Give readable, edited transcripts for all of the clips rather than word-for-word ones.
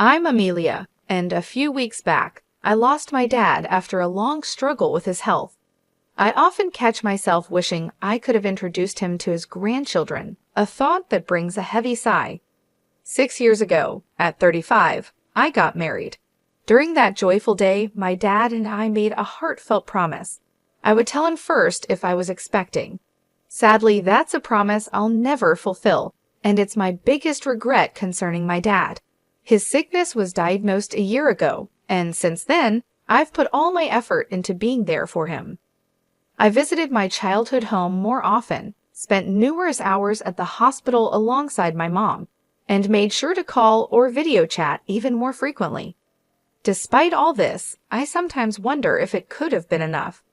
I'm Amelia, and a few weeks back, I lost my dad after a long struggle with his health. I often catch myself wishing I could have introduced him to his grandchildren, a thought that brings a heavy sigh. 6 years ago, at 35, I got married. During that joyful day, my dad and I made a heartfelt promise. I would tell him first if I was expecting. Sadly, that's a promise I'll never fulfill, and it's my biggest regret concerning my dad. His sickness was diagnosed a year ago, and since then, I've put all my effort into being there for him. I visited my childhood home more often, spent numerous hours at the hospital alongside my mom, and made sure to call or video chat even more frequently. Despite all this, I sometimes wonder if it could have been enough.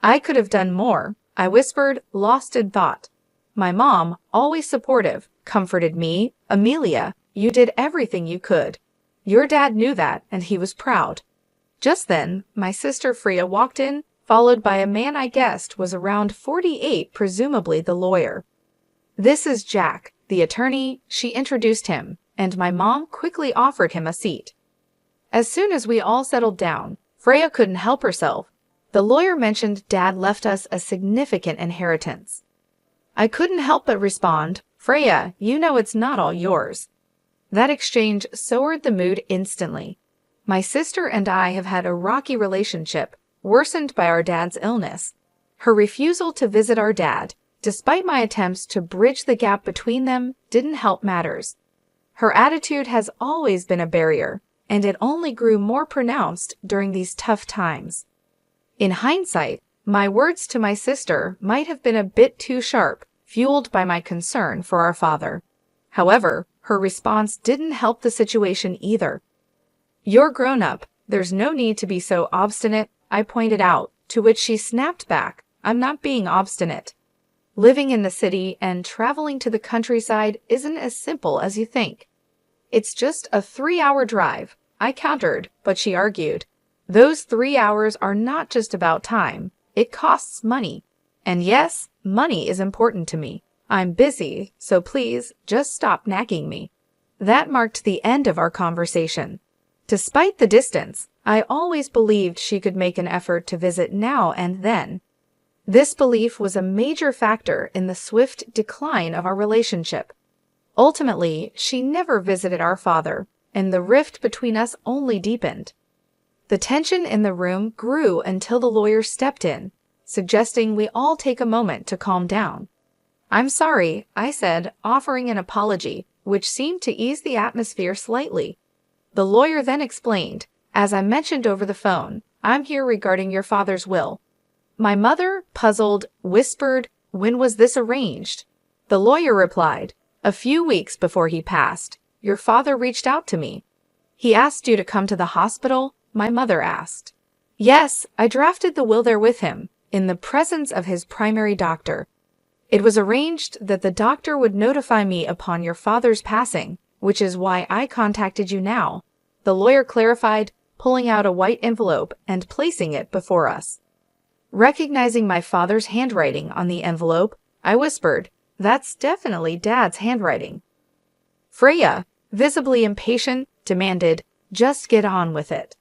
I could have done more, I whispered, lost in thought. My mom, always supportive, comforted me. Amelia, you did everything you could. Your dad knew that, and he was proud. Just then, my sister Freya walked in, followed by a man I guessed was around 48, presumably the lawyer. This is Jack, the attorney, she introduced him, and my mom quickly offered him a seat. As soon as we all settled down, Freya couldn't help herself. The lawyer mentioned Dad left us a significant inheritance. I couldn't help but respond, Freya, you know it's not all yours. That exchange soured the mood instantly. My sister and I have had a rocky relationship, worsened by our dad's illness. Her refusal to visit our dad, despite my attempts to bridge the gap between them, didn't help matters. Her attitude has always been a barrier, and it only grew more pronounced during these tough times. In hindsight, my words to my sister might have been a bit too sharp, fueled by my concern for our father. However, her response didn't help the situation either. You're grown up, there's no need to be so obstinate, I pointed out, to which she snapped back, I'm not being obstinate. Living in the city and traveling to the countryside isn't as simple as you think. It's just a 3-hour drive, I countered, but she argued. Those 3 hours are not just about time, it costs money. And yes, money is important to me. I'm busy, so please, just stop nagging me. That marked the end of our conversation. Despite the distance, I always believed she could make an effort to visit now and then. This belief was a major factor in the swift decline of our relationship. Ultimately, she never visited our father, and the rift between us only deepened. The tension in the room grew until the lawyer stepped in, suggesting we all take a moment to calm down. I'm sorry, I said, offering an apology, which seemed to ease the atmosphere slightly. The lawyer then explained, as I mentioned over the phone, I'm here regarding your father's will. My mother, puzzled, whispered, when was this arranged? The lawyer replied, a few weeks before he passed, your father reached out to me. He asked you to come to the hospital, my mother asked. Yes, I drafted the will there with him, in the presence of his primary doctor. It was arranged that the doctor would notify me upon your father's passing, which is why I contacted you now, the lawyer clarified, pulling out a white envelope and placing it before us. Recognizing my father's handwriting on the envelope, I whispered, that's definitely Dad's handwriting. Freya, visibly impatient, demanded, just get on with it.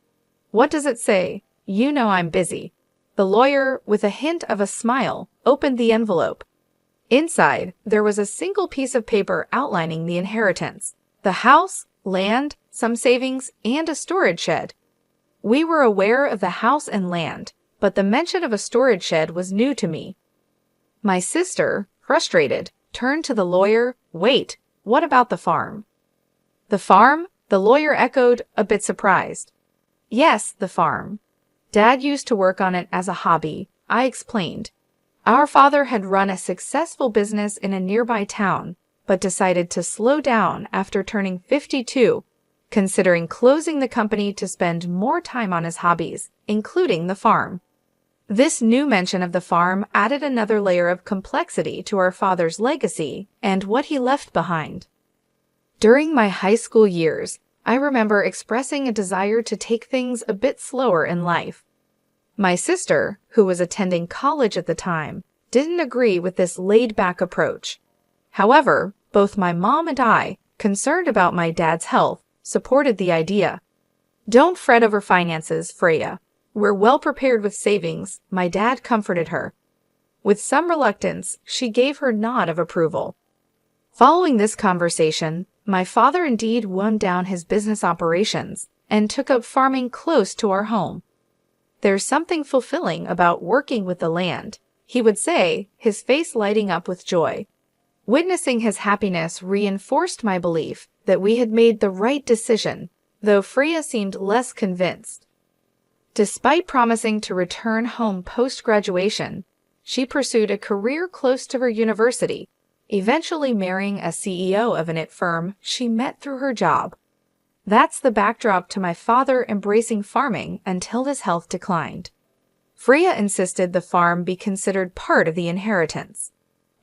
What does it say? You know I'm busy. The lawyer, with a hint of a smile, opened the envelope. Inside, there was a single piece of paper outlining the inheritance, the house, land, some savings, and a storage shed. We were aware of the house and land, but the mention of a storage shed was new to me. My sister, frustrated, turned to the lawyer. Wait, what about the farm? The farm? The lawyer echoed, a bit surprised. Yes, the farm. Dad used to work on it as a hobby, I explained. Our father had run a successful business in a nearby town, but decided to slow down after turning 52, considering closing the company to spend more time on his hobbies, including the farm. This new mention of the farm added another layer of complexity to our father's legacy and what he left behind. During my high school years, I remember expressing a desire to take things a bit slower in life. My sister, who was attending college at the time, didn't agree with this laid-back approach. However, both my mom and I, concerned about my dad's health, supported the idea. Don't fret over finances, Freya. We're well prepared with savings, my dad comforted her. With some reluctance, she gave her nod of approval. Following this conversation, my father indeed wound down his business operations and took up farming close to our home. There's something fulfilling about working with the land, he would say, his face lighting up with joy. Witnessing his happiness reinforced my belief that we had made the right decision, though Freya seemed less convinced. Despite promising to return home post-graduation, she pursued a career close to her university, eventually marrying a CEO of an IT firm she met through her job. That's the backdrop to my father embracing farming until his health declined. Freya insisted the farm be considered part of the inheritance.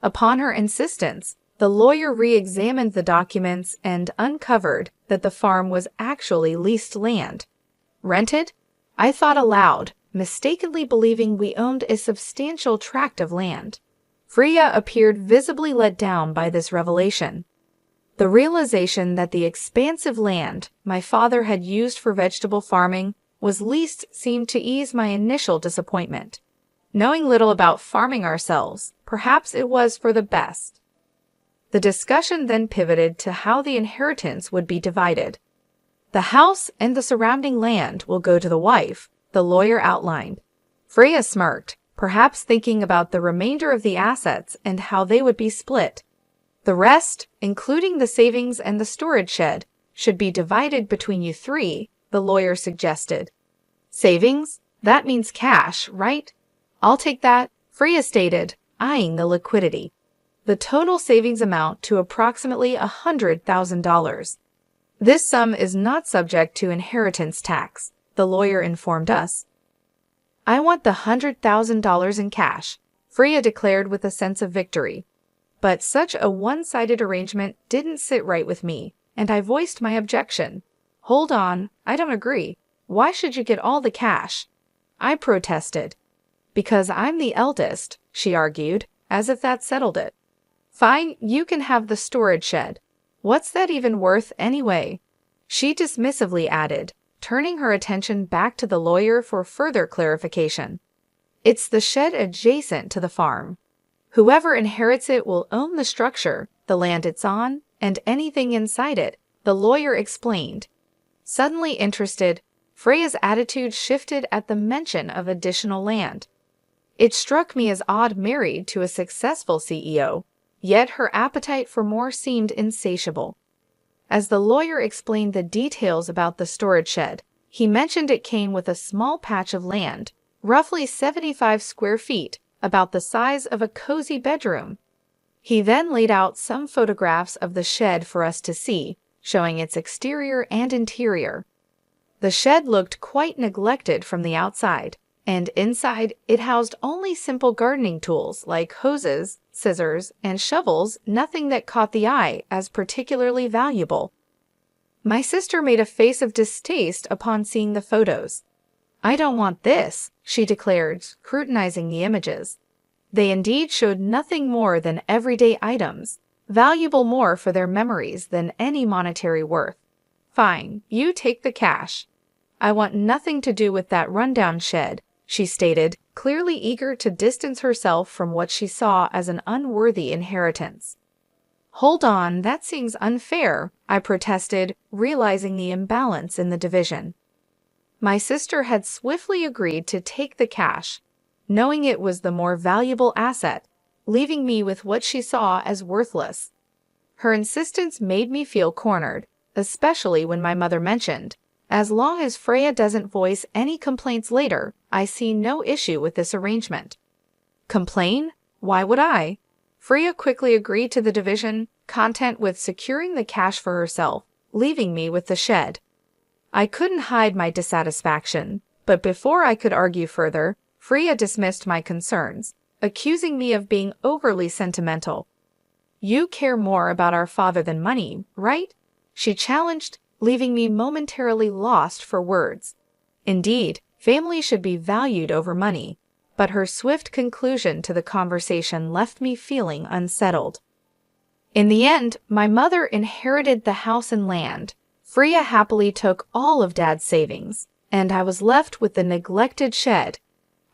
Upon her insistence, the lawyer re-examined the documents and uncovered that the farm was actually leased land. Rented? I thought aloud, mistakenly believing we owned a substantial tract of land. Freya appeared visibly let down by this revelation. The realization that the expansive land my father had used for vegetable farming was leased seemed to ease my initial disappointment. Knowing little about farming ourselves, perhaps it was for the best. The discussion then pivoted to how the inheritance would be divided. The house and the surrounding land will go to the wife, the lawyer outlined. Freya smirked, perhaps thinking about the remainder of the assets and how they would be split. The rest, including the savings and the storage shed, should be divided between you three, the lawyer suggested. Savings? That means cash, right? I'll take that, Freya stated, eyeing the liquidity. The total savings amount to approximately $100,000. This sum is not subject to inheritance tax, the lawyer informed us. I want the $100,000 in cash, Freya declared with a sense of victory. But such a one-sided arrangement didn't sit right with me, and I voiced my objection. Hold on, I don't agree. Why should you get all the cash? I protested. Because I'm the eldest, she argued, as if that settled it. Fine, you can have the storage shed. What's that even worth anyway? She dismissively added, turning her attention back to the lawyer for further clarification. It's the shed adjacent to the farm. Whoever inherits it will own the structure, the land it's on, and anything inside it, the lawyer explained. Suddenly interested, Freya's attitude shifted at the mention of additional land. It struck me as odd married to a successful CEO, yet her appetite for more seemed insatiable. As the lawyer explained the details about the storage shed, he mentioned it came with a small patch of land, roughly 75 square feet, about the size of a cozy bedroom. He then laid out some photographs of the shed for us to see, showing its exterior and interior. The shed looked quite neglected from the outside, and inside it housed only simple gardening tools like hoses, scissors, and shovels, nothing that caught the eye as particularly valuable. My sister made a face of distaste upon seeing the photos. I don't want this, she declared, scrutinizing the images. They indeed showed nothing more than everyday items, valuable more for their memories than any monetary worth. Fine, you take the cash. I want nothing to do with that rundown shed, she stated, clearly eager to distance herself from what she saw as an unworthy inheritance. Hold on, that seems unfair, I protested, realizing the imbalance in the division. My sister had swiftly agreed to take the cash, knowing it was the more valuable asset, leaving me with what she saw as worthless. Her insistence made me feel cornered, especially when my mother mentioned, as long as Freya doesn't voice any complaints later, I see no issue with this arrangement. Complain? Why would I? Freya quickly agreed to the division, content with securing the cash for herself, leaving me with the shed. I couldn't hide my dissatisfaction, but before I could argue further, Freya dismissed my concerns, accusing me of being overly sentimental. You care more about our father than money, right? She challenged, leaving me momentarily lost for words. Indeed, family should be valued over money, but her swift conclusion to the conversation left me feeling unsettled. In the end, my mother inherited the house and land, Freya happily took all of Dad's savings, and I was left with the neglected shed.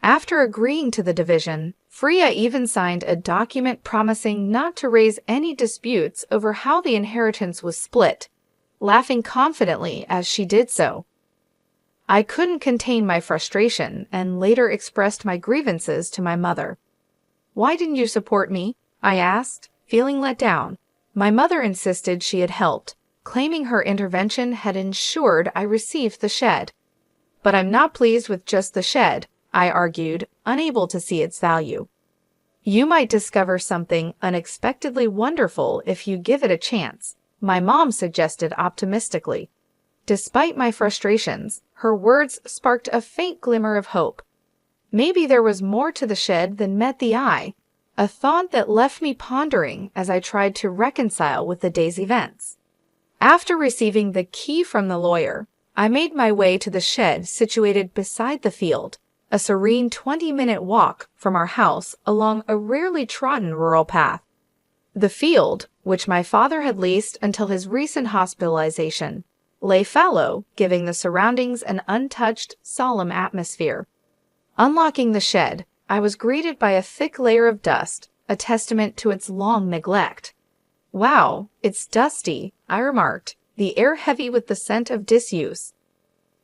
After agreeing to the division, Freya even signed a document promising not to raise any disputes over how the inheritance was split, laughing confidently as she did so. I couldn't contain my frustration and later expressed my grievances to my mother. "Why didn't you support me?" I asked, feeling let down. My mother insisted she had helped, claiming her intervention had ensured I received the shed. "But I'm not pleased with just the shed," I argued, unable to see its value. "You might discover something unexpectedly wonderful if you give it a chance," my mom suggested optimistically. Despite my frustrations, her words sparked a faint glimmer of hope. Maybe there was more to the shed than met the eye, a thought that left me pondering as I tried to reconcile with the day's events. After receiving the key from the lawyer, I made my way to the shed situated beside the field, a serene 20-minute walk from our house along a rarely trodden rural path. The field, which my father had leased until his recent hospitalization, lay fallow, giving the surroundings an untouched, solemn atmosphere. Unlocking the shed, I was greeted by a thick layer of dust, a testament to its long neglect. "Wow, it's dusty," I remarked, the air heavy with the scent of disuse.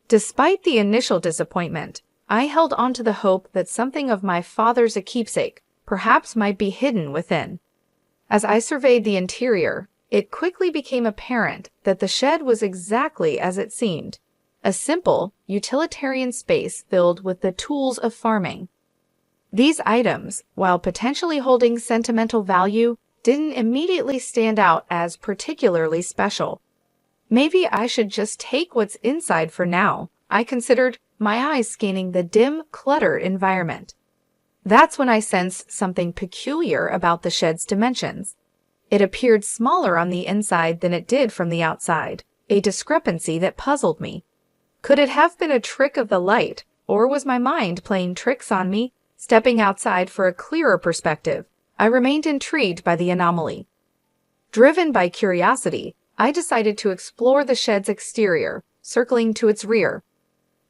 Despite the initial disappointment, I held on to the hope that something of my father's keepsake perhaps might be hidden within. As I surveyed the interior, it quickly became apparent that the shed was exactly as it seemed, a simple, utilitarian space filled with the tools of farming. These items, while potentially holding sentimental value, didn't immediately stand out as particularly special. Maybe I should just take what's inside for now, I considered, my eyes scanning the dim, cluttered environment. That's when I sensed something peculiar about the shed's dimensions. It appeared smaller on the inside than it did from the outside, a discrepancy that puzzled me. Could it have been a trick of the light, or was my mind playing tricks on me? Stepping outside for a clearer perspective, I remained intrigued by the anomaly. Driven by curiosity, I decided to explore the shed's exterior, circling to its rear.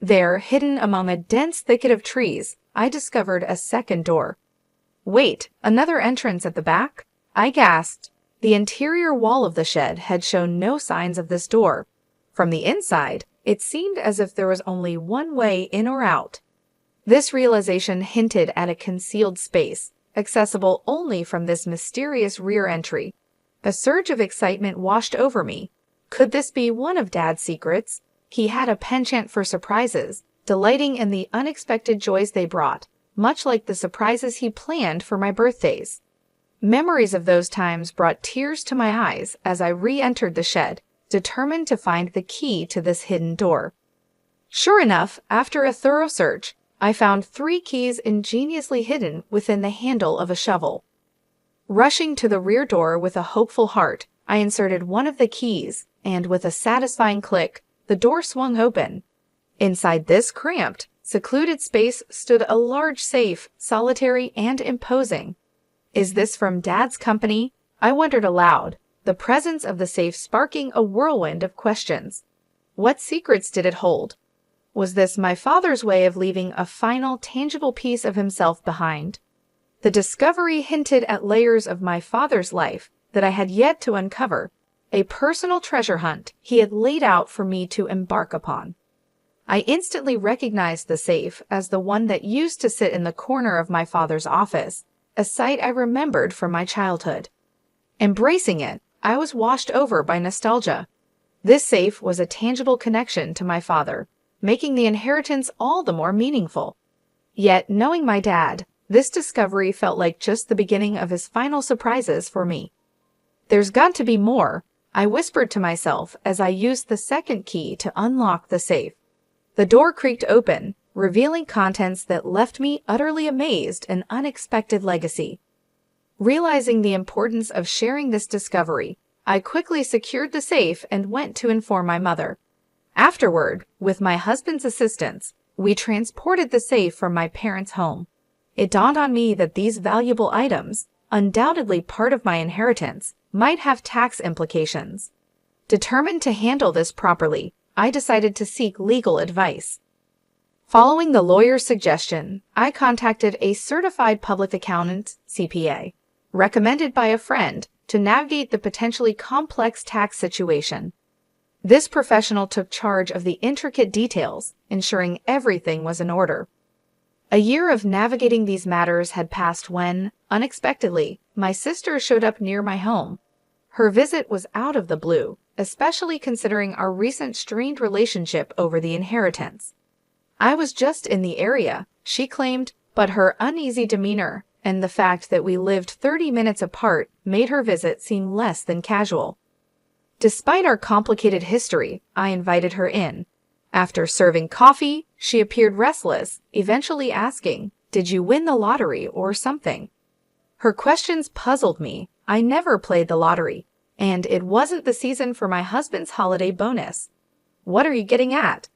There, hidden among a dense thicket of trees, I discovered a second door. "Wait, another entrance at the back?" I gasped. The interior wall of the shed had shown no signs of this door. From the inside, it seemed as if there was only one way in or out. This realization hinted at a concealed space, accessible only from this mysterious rear entry. A surge of excitement washed over me. Could this be one of Dad's secrets? He had a penchant for surprises, delighting in the unexpected joys they brought, much like the surprises he planned for my birthdays. Memories of those times brought tears to my eyes as I re-entered the shed, determined to find the key to this hidden door. Sure enough, after a thorough search, I found 3 keys ingeniously hidden within the handle of a shovel. Rushing to the rear door with a hopeful heart, I inserted one of the keys, and with a satisfying click, the door swung open. Inside this cramped, secluded space stood a large safe, solitary and imposing. "Is this from Dad's company?" I wondered aloud, the presence of the safe sparking a whirlwind of questions. What secrets did it hold? Was this my father's way of leaving a final, tangible piece of himself behind? The discovery hinted at layers of my father's life that I had yet to uncover, a personal treasure hunt he had laid out for me to embark upon. I instantly recognized the safe as the one that used to sit in the corner of my father's office, a sight I remembered from my childhood. Embracing it, I was washed over by nostalgia. This safe was a tangible connection to my father, making the inheritance all the more meaningful. Yet, knowing my dad, this discovery felt like just the beginning of his final surprises for me. "There's got to be more," I whispered to myself as I used the second key to unlock the safe. The door creaked open, revealing contents that left me utterly amazed, an unexpected legacy. Realizing the importance of sharing this discovery, I quickly secured the safe and went to inform my mother. Afterward, with my husband's assistance, we transported the safe from my parents' home. It dawned on me that these valuable items, undoubtedly part of my inheritance, might have tax implications. Determined to handle this properly, I decided to seek legal advice. Following the lawyer's suggestion, I contacted a certified public accountant, CPA, recommended by a friend to navigate the potentially complex tax situation. This professional took charge of the intricate details, ensuring everything was in order. A year of navigating these matters had passed when, unexpectedly, my sister showed up near my home. Her visit was out of the blue, especially considering our recent strained relationship over the inheritance. I was just in the area, she claimed, but her uneasy demeanor and the fact that we lived 30 minutes apart made her visit seem less than casual. Despite our complicated history, I invited her in. After serving coffee, she appeared restless, eventually asking, "Did you win the lottery or something?" Her questions puzzled me. I never played the lottery, and it wasn't the season for my husband's holiday bonus. "What are you getting at?"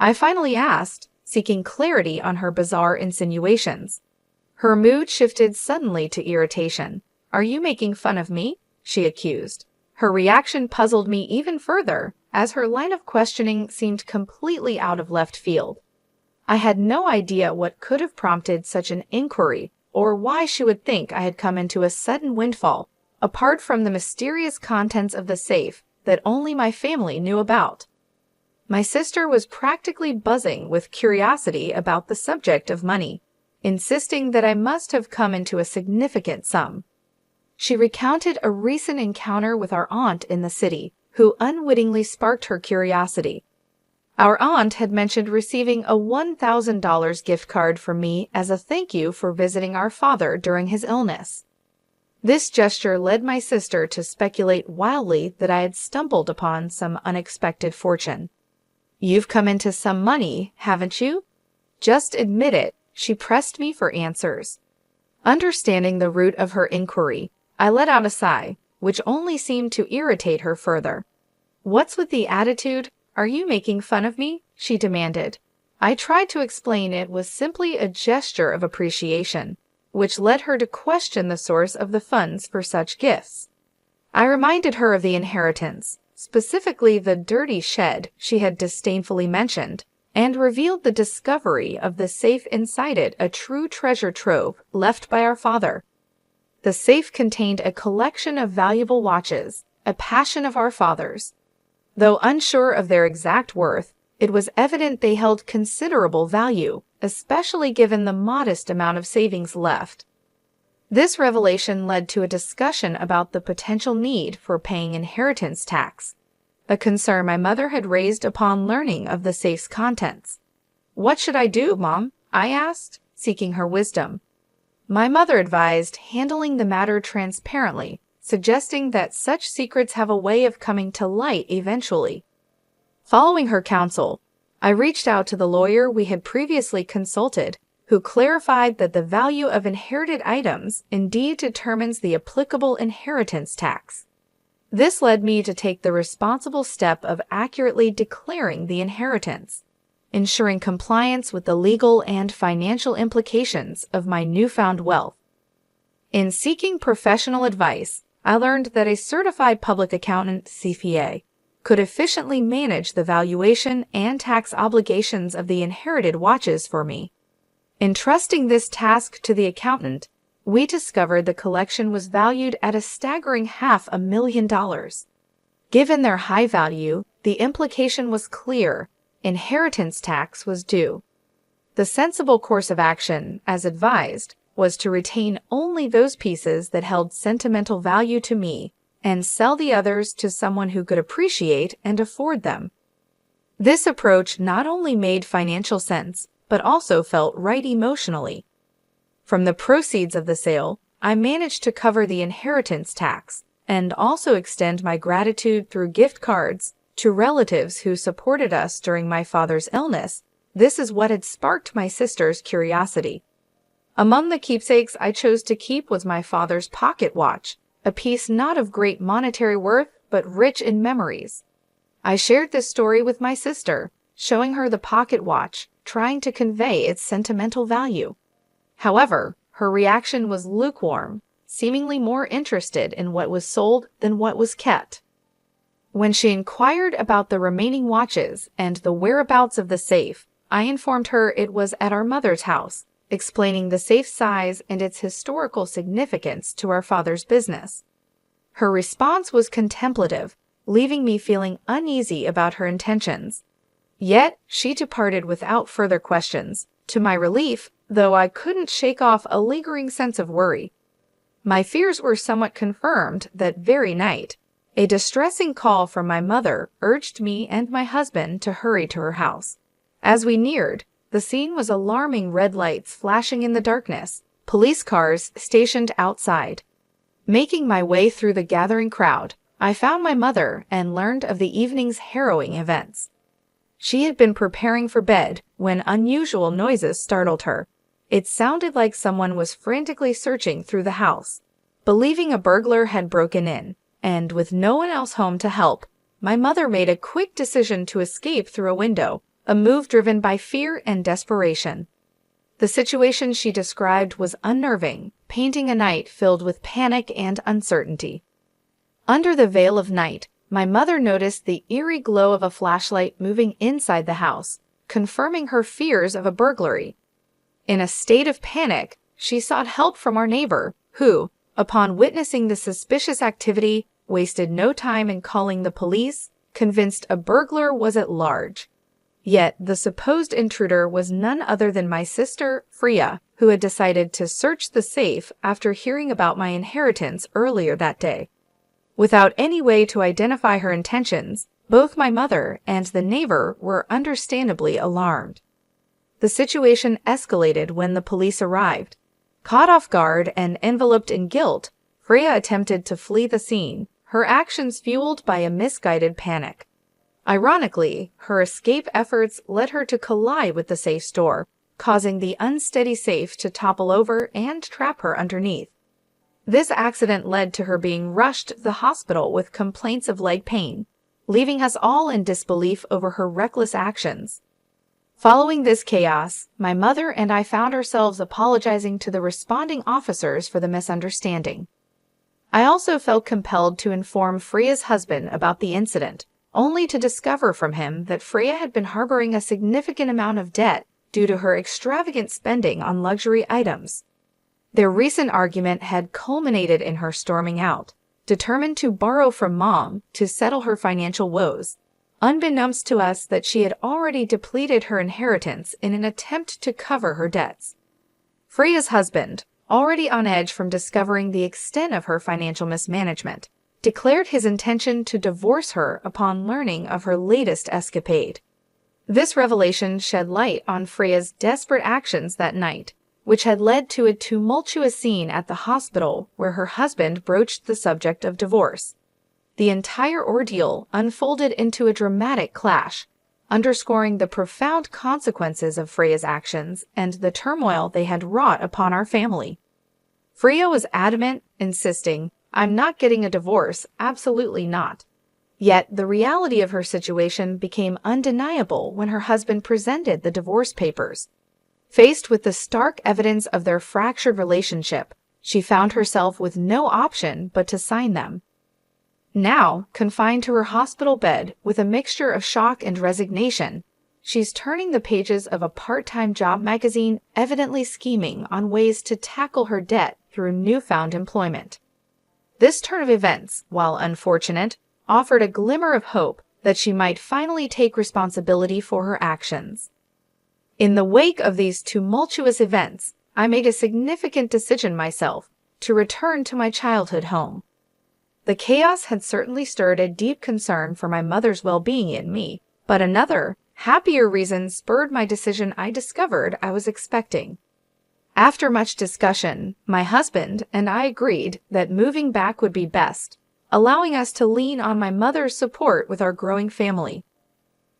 I finally asked, seeking clarity on her bizarre insinuations. Her mood shifted suddenly to irritation. "Are you making fun of me?" she accused. Her reaction puzzled me even further, as her line of questioning seemed completely out of left field. I had no idea what could have prompted such an inquiry, or why she would think I had come into a sudden windfall, apart from the mysterious contents of the safe that only my family knew about. My sister was practically buzzing with curiosity about the subject of money, insisting that I must have come into a significant sum. She recounted a recent encounter with our aunt in the city, who unwittingly sparked her curiosity. Our aunt had mentioned receiving a $1,000 gift card from me as a thank you for visiting our father during his illness. This gesture led my sister to speculate wildly that I had stumbled upon some unexpected fortune. "You've come into some money, haven't you? Just admit it," she pressed me for answers. Understanding the root of her inquiry, I let out a sigh, which only seemed to irritate her further. "What's with the attitude? Are you making fun of me?" she demanded. I tried to explain it was simply a gesture of appreciation, which led her to question the source of the funds for such gifts. I reminded her of the inheritance, specifically the dirty shed she had disdainfully mentioned, and revealed the discovery of the safe inside it a true treasure trove left by our father. The safe contained a collection of valuable watches, a passion of our father's. Though unsure of their exact worth, it was evident they held considerable value, especially given the modest amount of savings left. This revelation led to a discussion about the potential need for paying inheritance tax, a concern my mother had raised upon learning of the safe's contents. "What should I do, Mom?" I asked, seeking her wisdom. My mother advised handling the matter transparently, suggesting that such secrets have a way of coming to light eventually. Following her counsel, I reached out to the lawyer we had previously consulted, who clarified that the value of inherited items indeed determines the applicable inheritance tax. This led me to take the responsible step of accurately declaring the inheritance, ensuring compliance with the legal and financial implications of my newfound wealth. In seeking professional advice, I learned that a certified public accountant, CPA, could efficiently manage the valuation and tax obligations of the inherited watches for me. Entrusting this task to the accountant, we discovered the collection was valued at a staggering $500,000. Given their high value, the implication was clear: inheritance tax was due. The sensible course of action, as advised, was to retain only those pieces that held sentimental value to me and sell the others to someone who could appreciate and afford them. This approach not only made financial sense, but also felt right emotionally. From the proceeds of the sale, I managed to cover the inheritance tax and also extend my gratitude through gift cards to relatives who supported us during my father's illness. This is what had sparked my sister's curiosity. Among the keepsakes I chose to keep was my father's pocket watch, a piece not of great monetary worth, but rich in memories. I shared this story with my sister, showing her the pocket watch, trying to convey its sentimental value. However, her reaction was lukewarm, seemingly more interested in what was sold than what was kept. When she inquired about the remaining watches and the whereabouts of the safe, I informed her it was at our mother's house, explaining the safe's size and its historical significance to our father's business. Her response was contemplative, leaving me feeling uneasy about her intentions. Yet, she departed without further questions, to my relief, though I couldn't shake off a lingering sense of worry. My fears were somewhat confirmed that very night. A distressing call from my mother urged me and my husband to hurry to her house. As we neared, the scene was alarming: red lights flashing in the darkness, police cars stationed outside. Making my way through the gathering crowd, I found my mother and learned of the evening's harrowing events. She had been preparing for bed when unusual noises startled her. It sounded like someone was frantically searching through the house. Believing a burglar had broken in, and with no one else home to help, my mother made a quick decision to escape through a window, a move driven by fear and desperation. The situation she described was unnerving, painting a night filled with panic and uncertainty. Under the veil of night, my mother noticed the eerie glow of a flashlight moving inside the house, confirming her fears of a burglary. In a state of panic, she sought help from our neighbor, who, upon witnessing the suspicious activity, wasted no time in calling the police, convinced a burglar was at large. Yet the supposed intruder was none other than my sister, Freya, who had decided to search the safe after hearing about my inheritance earlier that day. Without any way to identify her intentions, both my mother and the neighbor were understandably alarmed. The situation escalated when the police arrived. Caught off guard and enveloped in guilt, Freya attempted to flee the scene, her actions fueled by a misguided panic. Ironically, her escape efforts led her to collide with the safe's door, causing the unsteady safe to topple over and trap her underneath. This accident led to her being rushed to the hospital with complaints of leg pain, leaving us all in disbelief over her reckless actions. Following this chaos, my mother and I found ourselves apologizing to the responding officers for the misunderstanding. I also felt compelled to inform Freya's husband about the incident, only to discover from him that Freya had been harboring a significant amount of debt due to her extravagant spending on luxury items. Their recent argument had culminated in her storming out, determined to borrow from Mom to settle her financial woes, unbeknownst to us that she had already depleted her inheritance in an attempt to cover her debts. Freya's husband, already on edge from discovering the extent of her financial mismanagement, declared his intention to divorce her upon learning of her latest escapade. This revelation shed light on Freya's desperate actions that night, which had led to a tumultuous scene at the hospital where her husband broached the subject of divorce. The entire ordeal unfolded into a dramatic clash, underscoring the profound consequences of Freya's actions and the turmoil they had wrought upon our family. Freya was adamant, insisting, "I'm not getting a divorce, absolutely not." Yet the reality of her situation became undeniable when her husband presented the divorce papers. Faced with the stark evidence of their fractured relationship, she found herself with no option but to sign them. Now, confined to her hospital bed with a mixture of shock and resignation, she's turning the pages of a part-time job magazine, evidently scheming on ways to tackle her debt through newfound employment. This turn of events, while unfortunate, offered a glimmer of hope that she might finally take responsibility for her actions. In the wake of these tumultuous events, I made a significant decision myself to return to my childhood home. The chaos had certainly stirred a deep concern for my mother's well-being in me, but another, happier reason spurred my decision I discovered I was expecting. After much discussion, my husband and I agreed that moving back would be best, allowing us to lean on my mother's support with our growing family.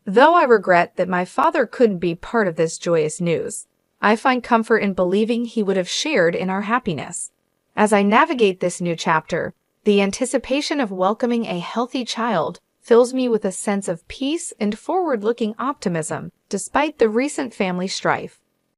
Though I regret that my father couldn't be part of this joyous news, I find comfort in believing he would have shared in our happiness. As I navigate this new chapter, the anticipation of welcoming a healthy child fills me with a sense of peace and forward-looking optimism despite the recent family strife.